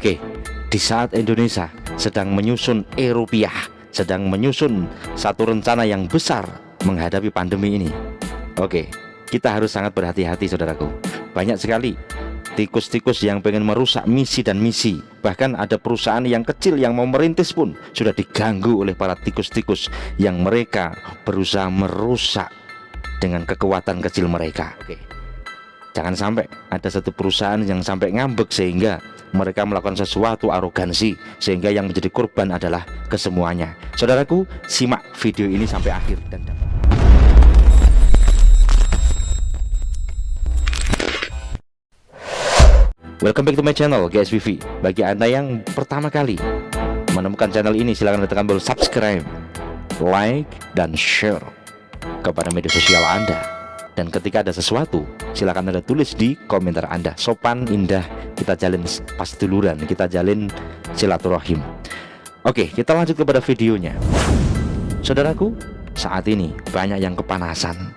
Oke, di saat Indonesia sedang menyusun e-rupiah, sedang menyusun satu rencana yang besar menghadapi pandemi ini. Oke, kita harus sangat berhati-hati saudaraku. Banyak sekali tikus-tikus yang pengen merusak misi dan misi. Bahkan ada perusahaan yang kecil yang mau merintis pun sudah diganggu oleh para tikus-tikus yang mereka berusaha merusak dengan kekuatan kecil mereka. Oke, jangan sampai ada satu perusahaan yang sampai ngambek sehingga mereka melakukan sesuatu arogansi sehingga yang menjadi korban adalah kesemuanya. Saudaraku, simak video ini sampai akhir dan dapat. Welcome back to my channel GSPV. Bagi Anda yang pertama kali menemukan channel ini, silahkan tekan tombol subscribe, like, dan share kepada media sosial Anda. Dan ketika ada sesuatu, silakan Anda tulis di komentar Anda. Sopan, indah, kita jalin pas duluran, kita jalin silaturahim. Oke, kita lanjut kepada videonya. Saudaraku, saat ini banyak yang kepanasan,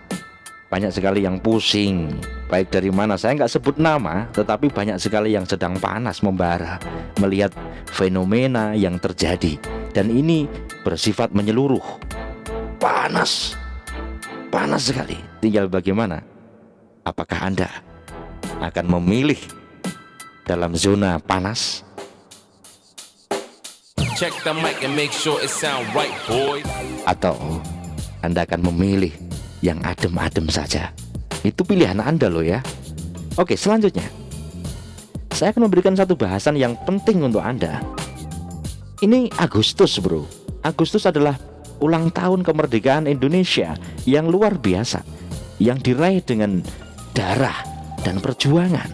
banyak sekali yang pusing. Baik dari mana, saya nggak sebut nama, tetapi banyak sekali yang sedang panas membara melihat fenomena yang terjadi. Dan ini bersifat menyeluruh. Panas sekali. Tinggal bagaimana, apakah Anda akan memilih dalam zona panas, check the mic and make sure it sound right, boy, atau Anda akan memilih yang adem-adem saja? Itu pilihan Anda loh ya. Oke, selanjutnya saya akan memberikan satu bahasan yang penting untuk Anda. Ini Agustus bro. Agustus adalah ulang tahun kemerdekaan Indonesia yang luar biasa, yang diraih dengan darah dan perjuangan.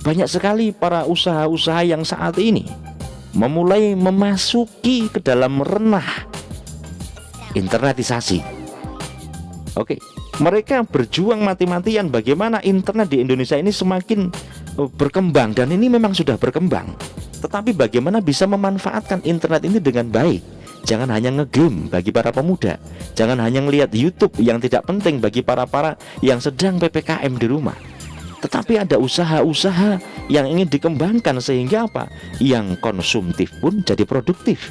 Banyak sekali para usaha-usaha yang saat ini memulai memasuki ke dalam ranah internetisasi. Oke, mereka berjuang mati-matian bagaimana internet di Indonesia ini semakin berkembang, dan ini memang sudah berkembang. Tetapi bagaimana bisa memanfaatkan internet ini dengan baik? Jangan hanya ngegame bagi para pemuda, jangan hanya ngelihat YouTube yang tidak penting bagi para yang sedang PPKM di rumah. Tetapi ada usaha-usaha yang ingin dikembangkan sehingga apa? Yang konsumtif pun jadi produktif.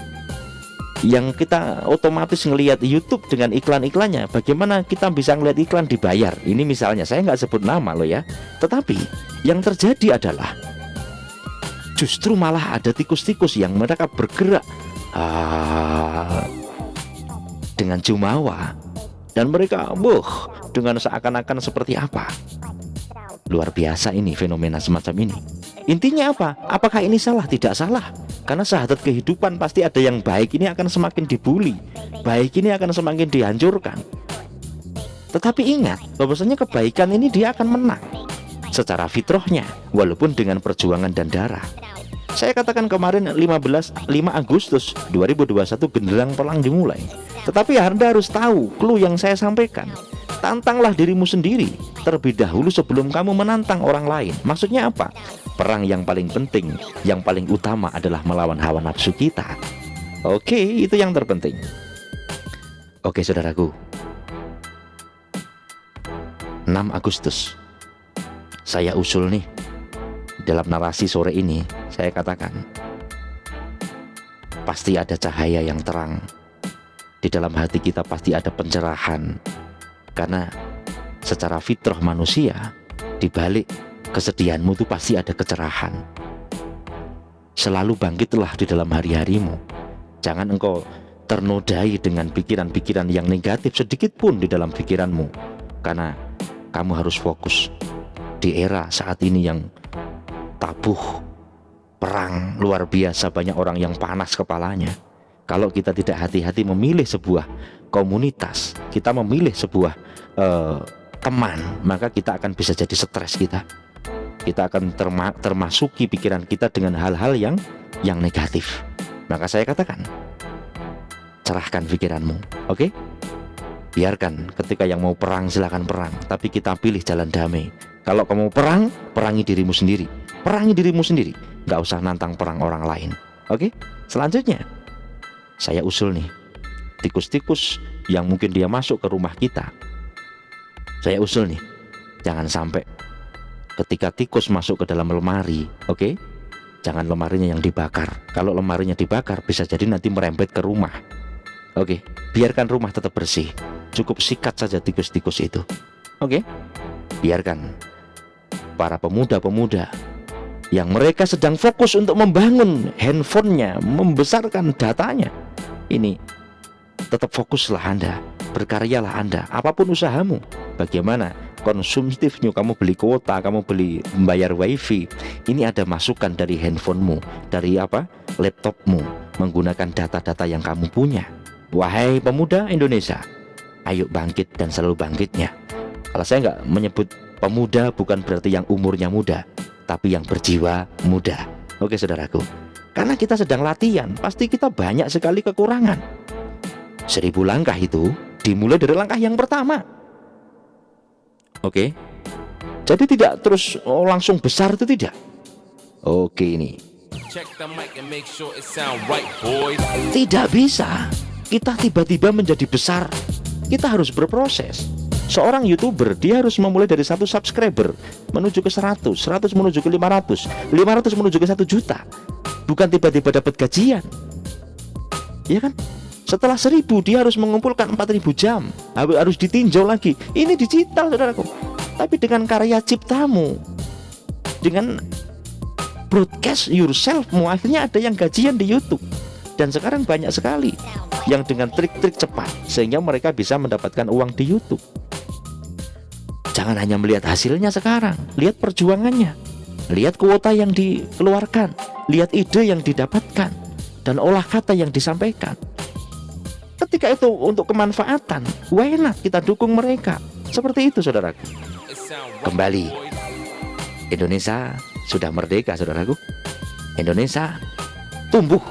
Yang kita otomatis ngelihat YouTube dengan iklan-iklannya, bagaimana kita bisa ngelihat iklan dibayar? Ini misalnya, saya nggak sebut nama loh ya. Tetapi yang terjadi adalah justru malah ada tikus-tikus yang mereka bergerak dengan jumawa, dan mereka dengan seakan-akan seperti apa. Luar biasa ini fenomena semacam ini. Intinya apa? Apakah ini salah? Tidak salah. Karena sahabat kehidupan pasti ada yang baik ini akan semakin dibully, baik ini akan semakin dihancurkan. Tetapi ingat bahwasanya kebaikan ini dia akan menang secara fitrahnya, walaupun dengan perjuangan dan darah. Saya katakan kemarin 5 Agustus 2021 genderang perang dimulai. Tetapi Anda harus tahu clue yang saya sampaikan. Tantanglah dirimu sendiri terlebih dahulu sebelum kamu menantang orang lain. Maksudnya apa? Perang yang paling penting, yang paling utama adalah melawan hawa nafsu kita. Oke, itu yang terpenting. Oke saudaraku, 6 Agustus saya usul nih, dalam narasi sore ini saya katakan pasti ada cahaya yang terang. Di dalam hati kita pasti ada pencerahan. Karena secara fitrah manusia, di balik kesedihanmu itu pasti ada kecerahan. Selalu bangkitlah di dalam hari-harimu. Jangan engkau ternodai dengan pikiran-pikiran yang negatif sedikit pun di dalam pikiranmu. Karena kamu harus fokus di era saat ini yang tabuh, perang luar biasa, banyak orang yang panas kepalanya. Kalau kita tidak hati-hati memilih sebuah komunitas, kita memilih sebuah teman, maka kita akan bisa jadi stres kita akan termasuki pikiran kita dengan hal-hal yang negatif. Maka saya katakan, cerahkan pikiranmu, oke? Biarkan ketika yang mau perang silakan perang, tapi kita pilih jalan damai. Kalau kamu perang, perangi dirimu sendiri. Nggak usah nantang perang orang lain. Oke? Selanjutnya saya usul nih, tikus-tikus yang mungkin dia masuk ke rumah kita, saya usul nih, jangan sampai ketika tikus masuk ke dalam lemari, oke, Jangan lemarinya yang dibakar. Kalau lemarinya dibakar bisa jadi nanti merembet ke rumah. Oke, biarkan rumah tetap bersih. Cukup sikat saja tikus-tikus itu. Oke, biarkan para pemuda-pemuda yang mereka sedang fokus untuk membangun handphonenya, membesarkan datanya, ini tetap fokuslah Anda, berkaryalah Anda, apapun usahamu. Bagaimana konsumtifnya, kamu beli kuota, kamu beli membayar wifi, ini ada masukan dari handphonemu, dari laptopmu, menggunakan data-data yang kamu punya. Wahai pemuda Indonesia, ayo bangkit dan selalu bangkitnya. Kalau saya nggak menyebut pemuda, bukan berarti yang umurnya muda, tapi yang berjiwa muda. Oke saudaraku, karena kita sedang latihan, pasti kita banyak sekali kekurangan. 1000 langkah itu dimulai dari langkah yang pertama. Oke, jadi tidak terus langsung besar, itu tidak. Oke, ini Check the mic and make sure it sound right, boys. tidak bisa kita tiba-tiba menjadi besar. Kita harus berproses. Seorang YouTuber, dia harus memulai dari 1 subscriber menuju ke 100, 100 menuju ke 500, 500 menuju ke 1 juta. Bukan tiba-tiba dapat gajian, ya kan? Setelah 1000 dia harus mengumpulkan 4000 jam, harus ditinjau lagi. Ini digital saudaraku. Tapi dengan karya ciptamu, dengan broadcast yourselfmu, akhirnya ada yang gajian di YouTube. Dan sekarang banyak sekali yang dengan trik-trik cepat, sehingga mereka bisa mendapatkan uang di YouTube. Jangan hanya melihat hasilnya sekarang, lihat perjuangannya, lihat kuota yang dikeluarkan, lihat ide yang didapatkan, dan olah kata yang disampaikan. Ketika itu untuk kemanfaatan, why not kita dukung mereka. Seperti itu saudaraku. It sound right, Kembali, boys. Indonesia sudah merdeka saudaraku. Indonesia tumbuh,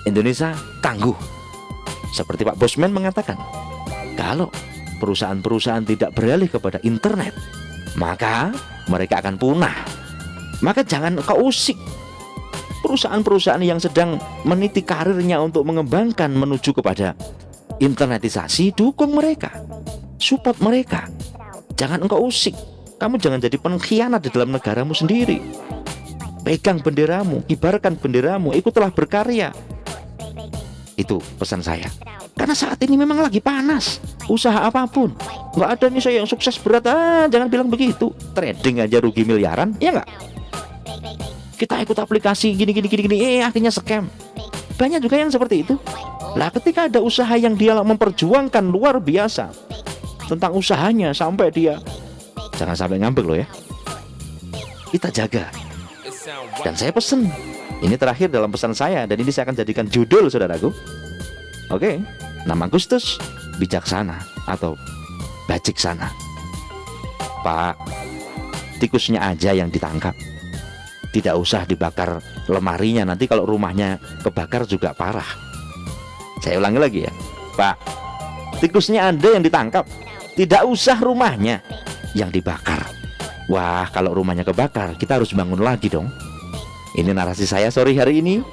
Indonesia tangguh. Seperti Pak Bosman mengatakan, kalau perusahaan-perusahaan tidak beralih kepada internet, maka mereka akan punah. Maka jangan kau usik perusahaan-perusahaan yang sedang meniti karirnya untuk mengembangkan menuju kepada internetisasi. Dukung mereka, support mereka. Jangan engkau usik. Kamu jangan jadi pengkhianat di dalam negaramu sendiri. Pegang benderamu, kibarkan benderamu, ikutlah berkarya. Itu pesan saya. Karena saat ini memang lagi panas. Usaha apapun, nggak ada nih saya yang sukses berat. Jangan bilang begitu. Trading aja rugi miliaran, ya nggak? Kita ikut aplikasi gini, akhirnya scam. Banyak juga yang seperti itu. Lah ketika ada usaha yang dia memperjuangkan luar biasa tentang usahanya, sampai dia jangan sampai ngambek loh ya. Kita jaga. It sound right. Dan saya pesen, ini terakhir dalam pesan saya, dan ini saya akan jadikan judul saudaraku. Oke, 6 Agustus bijaksana atau bajiksana. Pak, tikusnya aja yang ditangkap, tidak usah dibakar lemarinya. Nanti kalau rumahnya kebakar juga parah. Saya ulangi lagi ya, Pak, tikusnya Anda yang ditangkap, tidak usah rumahnya yang dibakar. Wah, kalau rumahnya kebakar, kita harus bangun lagi dong. Ini narasi saya sore hari ini.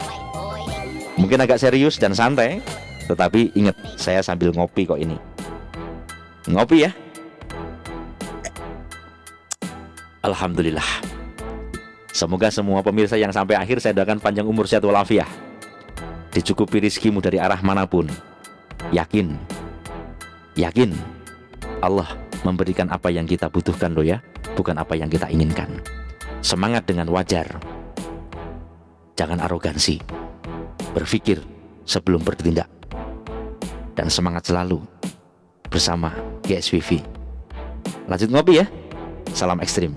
Mungkin agak serius dan santai, tetapi ingat, saya sambil ngopi kok ini. Ngopi ya. Alhamdulillah. Semoga semua pemirsa yang sampai akhir saya doakan panjang umur, sehat walafiat, dicukupi rizkimu dari arah manapun. Yakin Allah memberikan apa yang kita butuhkan loh ya, bukan apa yang kita inginkan. Semangat dengan wajar, jangan arogansi, berpikir sebelum bertindak, dan semangat selalu bersama GSWV. Lanjut ngopi ya. Salam ekstrim.